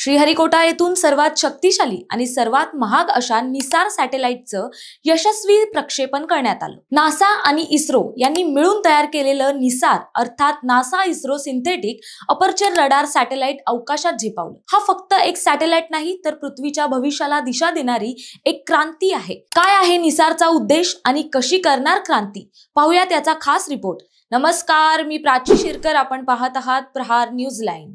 श्रीहरिकोटा येथून सर्वात शक्तिशाली आणि सर्वात महाग अशा निसार सॅटेलाइटचं यशस्वी प्रक्षेपण करण्यात आलं। नासा आणि इस्रो यांनी मिळून तयार केलेलं निसार अर्थात NASA ISRO synthetic aperture radar satellite अवकाशात झेपावलं। हा फक्त एक सॅटेलाइट नाही तर पृथ्वीच्या भविष्याला दिशा देणारी एक क्रांती आहे। काय आहे निसारचा उद्देश आणि कशी करणार क्रांती, पाहूया त्याचा खास रिपोर्ट। नमस्कार, मी प्राची शिरकर, आपण पाहत आहात प्रहार न्यूज लाईन।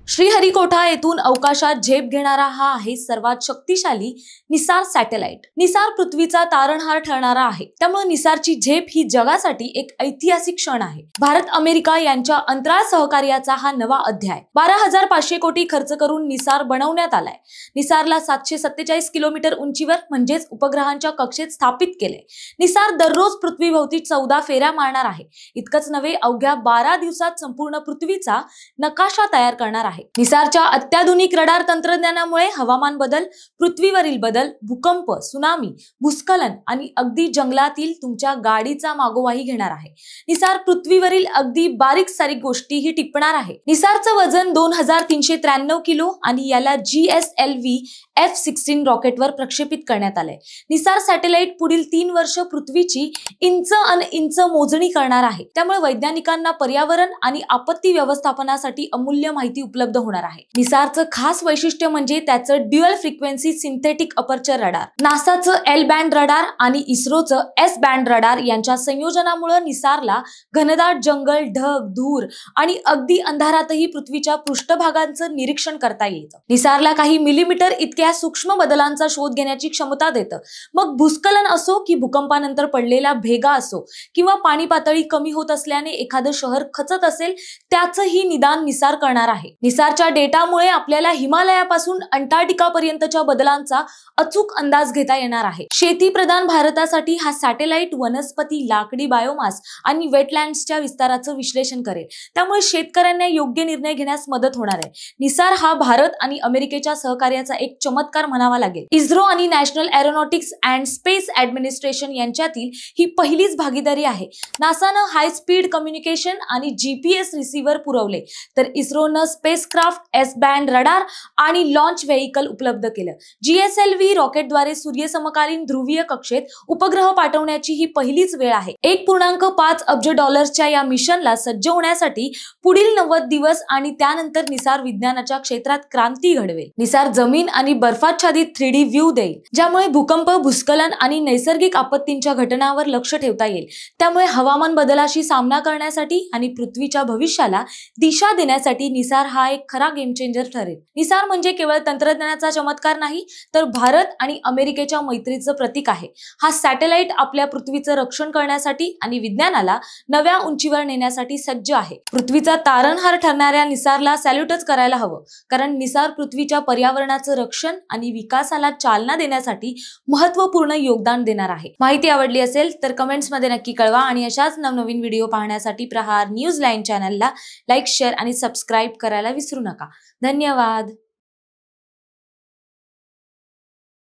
श्रीहरिकोटा येथून अवकाशात झेप घेणारा हा आहे सर्वात शक्तिशाली निसार सॅटेलाइट। निसार पृथ्वीचा तारणहार ठरणारा आहे, त्यामुळे निसारची झेप ही जगासाठी एक ऐतिहासिक क्षण आहे। भारत अमेरिका यांच्या अंतराळ सहकार्याचा हा नवा अध्याय। 12,500 कोटी खर्च करून निसार बनवण्यात आलाय। निसारला 747 किलोमीटर उंचीवर म्हणजेच उपग्रहांच्या कक्षेत स्थापित केले। निसार दररोज पृथ्वीभोवती 14 फेऱ्या मारणार आहे। इतकंच नव्हे, अवघ्या 12 दिवसात संपूर्ण पृथ्वीचा नकाशा तयार करणार आहे। निसारच्या अत्याधुनिक रडार तंत्रज्ञानामुळे हवामान बदल, पृथ्वीवरील बदल, भूकंप, सुनामी, भूस्खलन आणि अगदी जंगलातील तुमच्या गाडीचा मागोवाही घेणार आहे। निसार पृथ्वीवरील अगदी बारीक सारीक गोष्टीही टिपणार आहे। निसारचं वजन 2393 किलो आणि याला GSLV F-16 रॉकेटवर प्रक्षेपित करण्यात आलंय। निसार सॅटेलाइट पुढील 3 वर्ष पृथ्वीची इंच मोजणी करणार आहे, त्यामुळे वैज्ञानिकांना पर्यावरण आणि आपत्ती व्यवस्थापनासाठी अमूल्य माहिती उपलब्ध होणार आहे। निसारचं खास वैशिष्ट्य म्हणजे त्याचं dual frequency synthetic aperture radar. नासाचं L बँड रडार आणि इस्रोचं S बँड रडार यांच्या संयोजनामुळे निसारला घनदाट जंगल, ढग, धूर आणि अगदी अंधारातही पृथ्वीच्या पृष्ठभागांचं निरीक्षण करता येतं। निसारला काही मिलीमीटर इतक्या सूक्ष्म बदलांचा शोध घेण्याची क्षमता देतं। मग भूस्खलन असो की भूकंपानंतर पडलेला भेगा असो किंवा पाणी पातळी कमी होत असल्याने एखादं शहर खचत असेल, त्याचंही निदान निसार करणार आहे। निसारच्या डेटामुळे आपल्याला हिमालयापासून अंटार्क्टिका पर्यंतच्या बदलांचा अचूक अंदाज घेता येणार आहे। शेती प्रधान भारतासाठी हा सॅटेलाइट वनस्पती, लाकडी बायोमास आणि वेटलँड्सच्या विस्ताराचं विश्लेषण करेल, त्यामुळे शेतकऱ्यांना योग्य निर्णय घेण्यास मदत होणार आहे। निसार हा भारत आणि अमेरिकेच्या सहकार्याचा एक चमत्कार म्हणावा लागेल। इस्रो आणि national aeronautics and space administration यांच्यातील ही पहिलीच भागीदारी आहे। नासानं हाय स्पीड कम्युनिकेशन आणि GPS रिसीव्हर पुरवले, तर इस्रोनं स्पेसक्राफ्ट, S बँड रडार आणि लॉन्च व्हेइकल उपलब्ध केलं। GSLV रॉकेटद्वारे सूर्यसमकालीन ध्रुवीय कक्षेत उपग्रह पाठवण्याची ही पहिलीच वेळ आहे। $1.5 अब्ज या मिशनला सज्ज होण्यासाठी पुढील 90 दिवस आणि त्यानंतर निसार विज्ञानाच्या क्षेत्रात क्रांती घडवेल। निसार जमीन आणि बर्फाच्छादित 3D व्ह्यू देईल, ज्यामुळे भूकंप, भूस्खलन आणि नैसर्गिक आपत्तींच्या घटनांवर लक्ष ठेवता येईल। त्यामुळे हवामान बदलाशी सामना करण्यासाठी आणि पृथ्वीच्या भविष्याला दिशा देण्यासाठी निसार हा एक खरा गेम चेंजर ठरेल। निसार म्हणजे केवळ तंत्रज्ञानाचा चमत्कार नाही, तर भारत आणि अमेरिकेच्या मैत्रीचं प्रतीक आहे। हा सॅटेलाइट आपल्या पृथ्वीचं रक्षण करण्यासाठी आणि विज्ञानाला नव्या उंचीवर नेण्यासाठी सज्ज आहे। पृथ्वीचा तारणहार ठरणाऱ्या निसारला सॅल्यूटच करायला हवं, कारण निसार पृथ्वीच्या पर्यावरणाचं रक्षण आणि विकासाला चालना देण्यासाठी महत्त्वपूर्ण योगदान देणार आहे। माहिती आवडली असेल तर कमेंट्स मध्ये नक्की कळवा आणि अशाच नवनवीन व्हिडिओ पाहण्यासाठी प्रहार न्यूज लाईन चॅनलला लाईक, शेअर आणि सबस्क्राईब करायला विसरू नका। धन्यवाद।